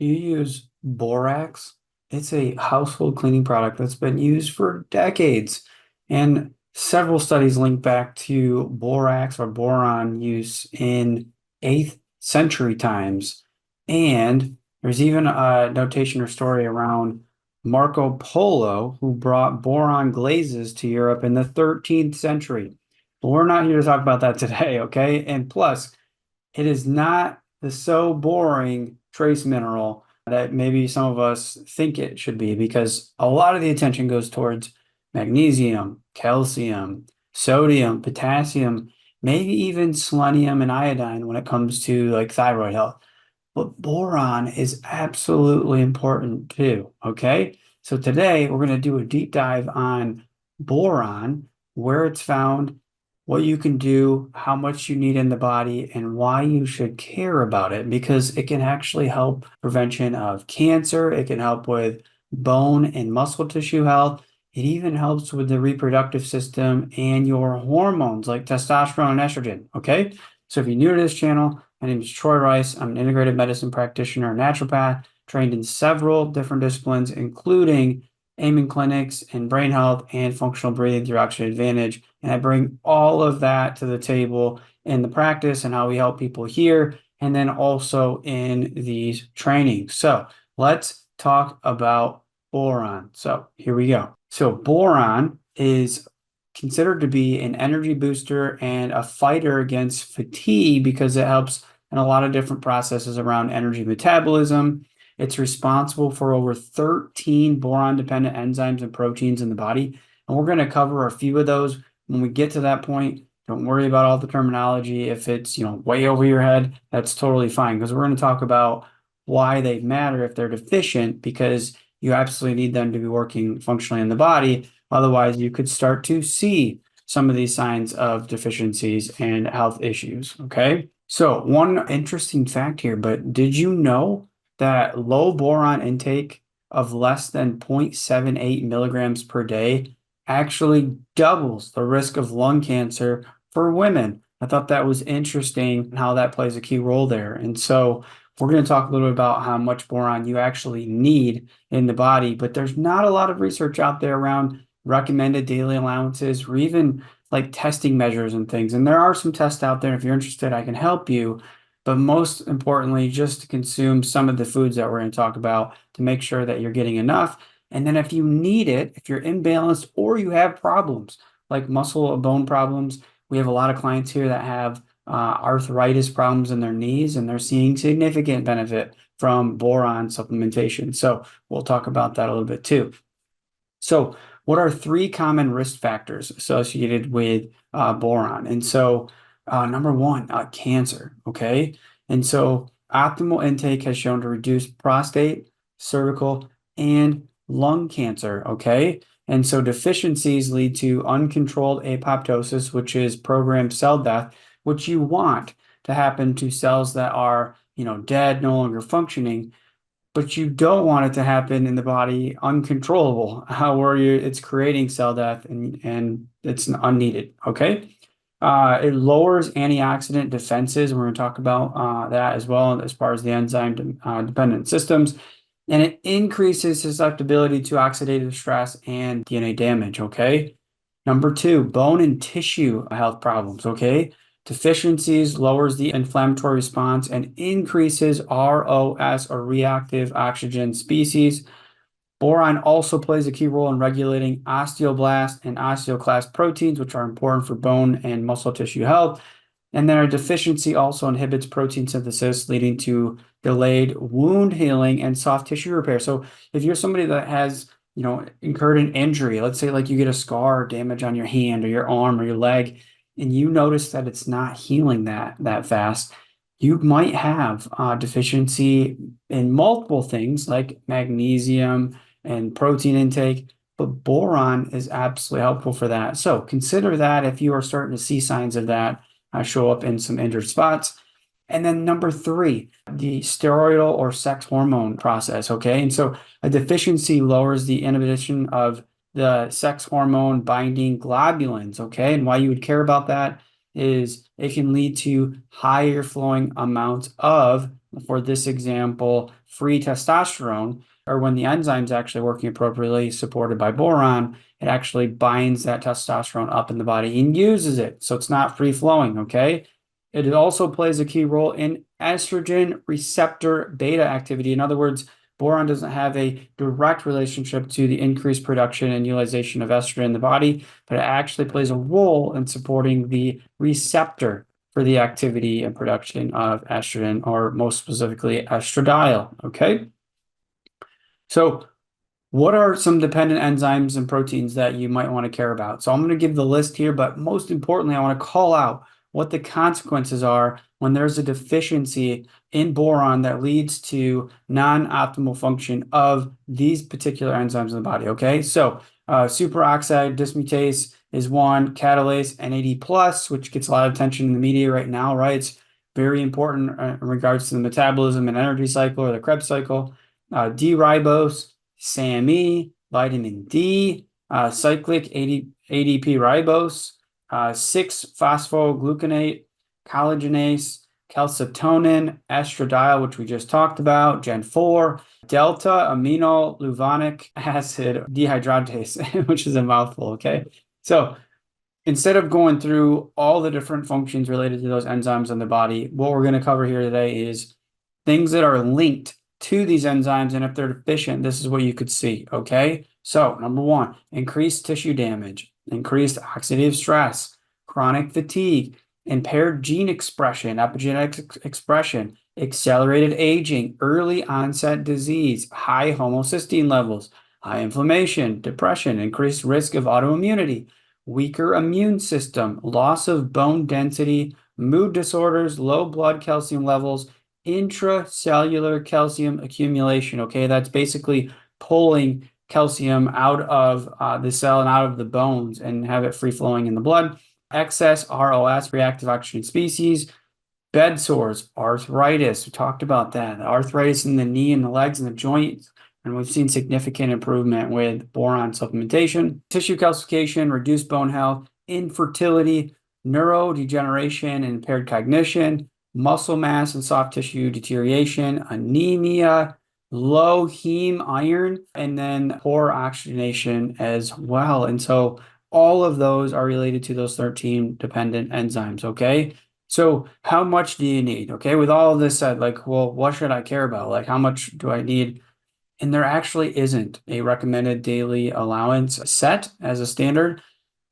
You use borax. It's a household cleaning product that's been used for decades. And several studies link back to borax or boron use in 8th century times. And there's even a notation or story around Marco Polo, who brought boron glazes to Europe in the 13th century. But we're not here to talk about that today, okay? And plus, it is not the so boring trace mineral that maybe some of us think it should be, because a lot of the attention goes towards magnesium, calcium, sodium, potassium, maybe even selenium and iodine when it comes to like thyroid health. But boron is absolutely important too, okay? So today we're going to do a deep dive on boron, where it's found, what you can do, how much you need in the body, and why you should care about it, because it can actually help prevention of cancer. It can help with bone and muscle tissue health. It even helps with the reproductive system and your hormones like testosterone and estrogen, okay? So if you're new to this channel, my name is Troy Rice. I'm an integrative medicine practitioner and naturopath, trained in several different disciplines, including aiming clinics in brain health and functional breathing through Oxygen Advantage. And I bring all of that to the table in the practice and how we help people here, and then also in these trainings. So let's talk about boron. So here we go. So boron is considered to be an energy booster and a fighter against fatigue because it helps in a lot of different processes around energy metabolism. It's responsible for over 13 boron-dependent enzymes and proteins in the body. And we're going to cover a few of those when we get to that point. Don't worry about all the terminology. If it's, way over your head, that's totally fine, because we're going to talk about why they matter if they're deficient, because you absolutely need them to be working functionally in the body. Otherwise, you could start to see some of these signs of deficiencies and health issues. Okay. So one interesting fact here, but did you know that low boron intake of less than 0.78 milligrams per day actually doubles the risk of lung cancer for women? I thought that was interesting and how that plays a key role there. And so we're going to talk a little bit about how much boron you actually need in the body, but there's not a lot of research out there around recommended daily allowances or even like testing measures and things. And there are some tests out there. If you're interested, I can help you. But most importantly, just to consume some of the foods that we're going to talk about to make sure that you're getting enough. And then if you need it, if you're imbalanced or you have problems like muscle or bone problems, we have a lot of clients here that have arthritis problems in their knees, and they're seeing significant benefit from boron supplementation. So we'll talk about that a little bit too. So what are three common risk factors associated with boron? And so number one, cancer, okay? And so optimal intake has shown to reduce prostate, cervical, and lung cancer, okay? And so deficiencies lead to uncontrolled apoptosis, which is programmed cell death, which you want to happen to cells that are, dead, no longer functioning, but you don't want it to happen in the body uncontrollable, where it's creating cell death and it's unneeded. Okay. It lowers antioxidant defenses. We're going to talk about that as well as far as the enzyme dependent systems. And it increases susceptibility to oxidative stress and DNA damage. Okay. Number two, bone and tissue health problems. Okay. Deficiencies lowers the inflammatory response and increases ROS, or reactive oxygen species. Boron also plays a key role in regulating osteoblast and osteoclast proteins, which are important for bone and muscle tissue health. And then a deficiency also inhibits protein synthesis, leading to delayed wound healing and soft tissue repair. So if you're somebody that has, incurred an injury, let's say like you get a scar or damage on your hand or your arm or your leg, and you notice that it's not healing that fast, you might have deficiency in multiple things like magnesium and protein intake, but boron is absolutely helpful for that. So consider that if you are starting to see signs of that show up in some injured spots. And then number three, the steroidal or sex hormone process. Okay. And so a deficiency lowers the inhibition of the sex hormone binding globulins. Okay. And why you would care about that is it can lead to higher flowing amounts of for this example, free testosterone, or when the enzyme's actually working appropriately, supported by boron, it actually binds that testosterone up in the body and uses it. So it's not free flowing, okay? It also plays a key role in estrogen receptor beta activity. In other words, boron doesn't have a direct relationship to the increased production and utilization of estrogen in the body, but it actually plays a role in supporting the receptor for the activity and production of estrogen, or most specifically, estradiol. Okay. So what are some dependent enzymes and proteins that you might want to care about? So I'm going to give the list here, but most importantly, I want to call out what the consequences are when there's a deficiency in boron that leads to non-optimal function of these particular enzymes in the body. Okay, so superoxide dismutase is one, catalase NAD plus, which gets a lot of attention in the media right now, right? It's very important in regards to the metabolism and energy cycle, or the Krebs cycle. D-ribose, SAMe, vitamin D, cyclic ADP ribose, 6-phosphogluconate, collagenase, calcitonin, estradiol, which we just talked about, Gen 4, delta aminolevanic acid dehydrogenase, which is a mouthful, okay? So instead of going through all the different functions related to those enzymes in the body, what we're going to cover here today is things that are linked to these enzymes, and if they're deficient, this is what you could see, okay? So, number one, increased tissue damage, increased oxidative stress, chronic fatigue, impaired gene expression, epigenetic expression, accelerated aging, early onset disease, high homocysteine levels, high inflammation, depression, increased risk of autoimmunity, weaker immune system, loss of bone density, mood disorders, low blood calcium levels, intracellular calcium accumulation. Okay, that's basically pulling calcium out of the cell and out of the bones and have it free flowing in the blood. Excess ROS, reactive oxygen species, bed sores, arthritis. We talked about that. Arthritis in the knee and the legs and the joints. And we've seen significant improvement with boron supplementation. Tissue calcification, reduced bone health, infertility, neurodegeneration and impaired cognition, muscle mass and soft tissue deterioration, anemia, low heme iron, and then poor oxygenation as well. And so all of those are related to those 13 dependent enzymes, okay? So how much do you need? Okay, with all of this said, like, well, what should I care about? Like, how much do I need? And there actually isn't a recommended daily allowance set as a standard,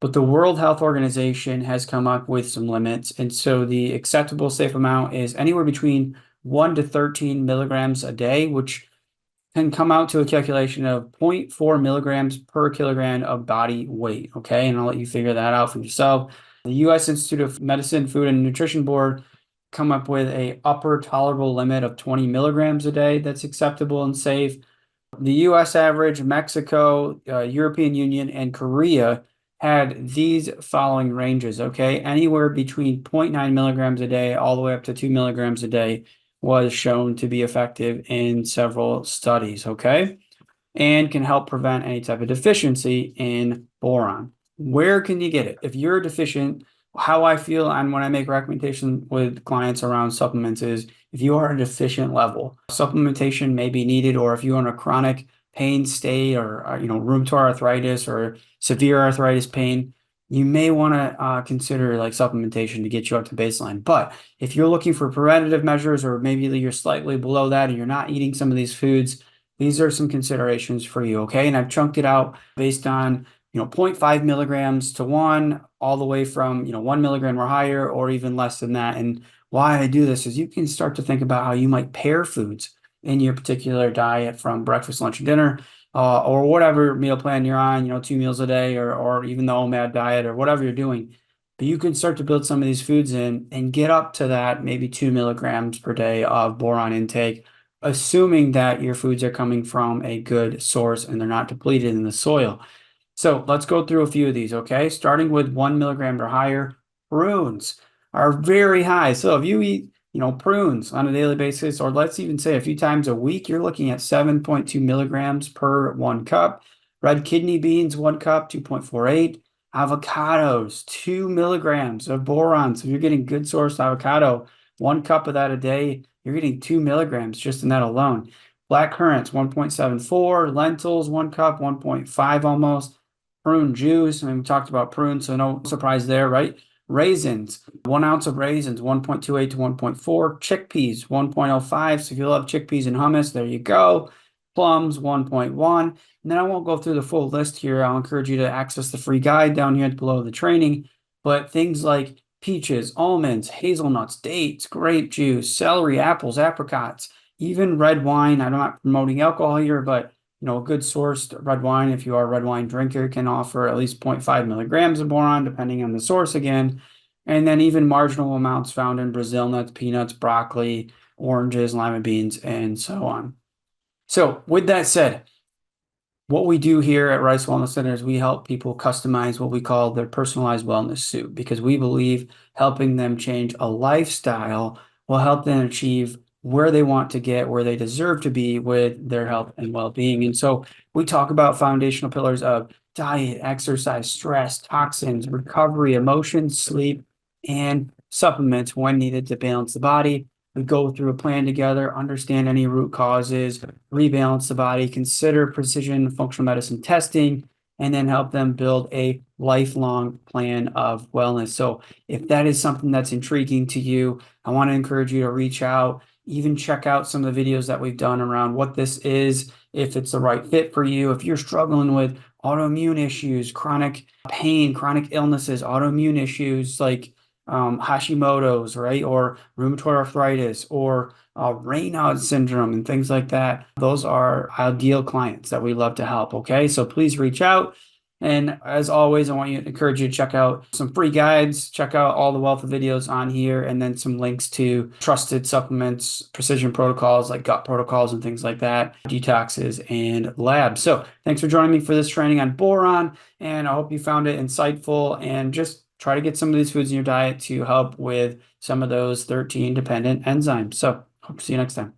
but the World Health Organization has come up with some limits. And so the acceptable safe amount is anywhere between 1 to 13 milligrams a day, which can come out to a calculation of 0.4 milligrams per kilogram of body weight. Okay, and I'll let you figure that out for yourself. The U.S. Institute of Medicine, Food and Nutrition Board come up with a upper tolerable limit of 20 milligrams a day that's acceptable and safe. The U.S. average, Mexico, European Union, and Korea had these following ranges, okay? Anywhere between 0.9 milligrams a day all the way up to 2 milligrams a day was shown to be effective in several studies, okay? And can help prevent any type of deficiency in boron. Where can you get it? If you're deficient, how I feel and when I make recommendations with clients around supplements is if you are at a deficient level, supplementation may be needed, or if you're in a chronic pain state or rheumatoid arthritis or severe arthritis pain, you may want to consider like supplementation to get you up to baseline. But if you're looking for preventative measures, or maybe you're slightly below that and you're not eating some of these foods, these are some considerations for you, okay? And I've chunked it out based on 0.5 milligrams to 1, all the way from 1 milligram or higher, or even less than that. And why I do this is you can start to think about how you might pair foods in your particular diet, from breakfast, lunch, and dinner, or whatever meal plan you're on, 2 meals a day, or even the OMAD diet, or whatever you're doing. But you can start to build some of these foods in and get up to that maybe 2 milligrams per day of boron intake, assuming that your foods are coming from a good source and they're not depleted in the soil. So let's go through a few of these, okay? Starting with 1 milligram or higher, prunes are very high. So if you eat, prunes on a daily basis, or let's even say a few times a week, you're looking at 7.2 milligrams per 1 cup. Red kidney beans, 1 cup, 2.48. Avocados, 2 milligrams of boron. So if you're getting good sourced avocado, 1 cup of that a day, you're getting 2 milligrams just in that alone. Black currants, 1.74, lentils, 1 cup, 1.5 almost. Prune juice, I mean, we talked about prunes, so no surprise there, right? Raisins, 1 ounce of raisins, 1.28 to 1.4. Chickpeas, 1.05. So if you love chickpeas and hummus, there you go. Plums, 1.1. And then I won't go through the full list here. I'll encourage you to access the free guide down here below the training. But things like peaches, almonds, hazelnuts, dates, grape juice, celery, apples, apricots, even red wine. I'm not promoting alcohol here, but a good sourced red wine, if you are a red wine drinker, can offer at least 0.5 milligrams of boron, depending on the source again. And then even marginal amounts found in Brazil nuts, peanuts, broccoli, oranges, lima beans, and so on. So with that said, what we do here at Rice Wellness Center is we help people customize what we call their personalized wellness suit, because we believe helping them change a lifestyle will help them achieve where they want to get, where they deserve to be with their health and well-being. And so we talk about foundational pillars of diet, exercise, stress, toxins, recovery, emotions, sleep, and supplements when needed to balance the body. We go through a plan together, understand any root causes, rebalance the body, consider precision functional medicine testing, and then help them build a lifelong plan of wellness. So if that is something that's intriguing to you, I want to encourage you to reach out, even check out some of the videos that we've done around what this is, if it's the right fit for you. If you're struggling with autoimmune issues, chronic pain, chronic illnesses, autoimmune issues like Hashimoto's, right? Or rheumatoid arthritis or Raynaud's syndrome and things like that. Those are ideal clients that we love to help. Okay. So please reach out. And as always, I want you to encourage you to check out some free guides, check out all the wealth of videos on here, and then some links to trusted supplements, precision protocols like gut protocols and things like that, detoxes and labs. So thanks for joining me for this training on boron, and I hope you found it insightful, and just try to get some of these foods in your diet to help with some of those 13 dependent enzymes. So hope to see you next time.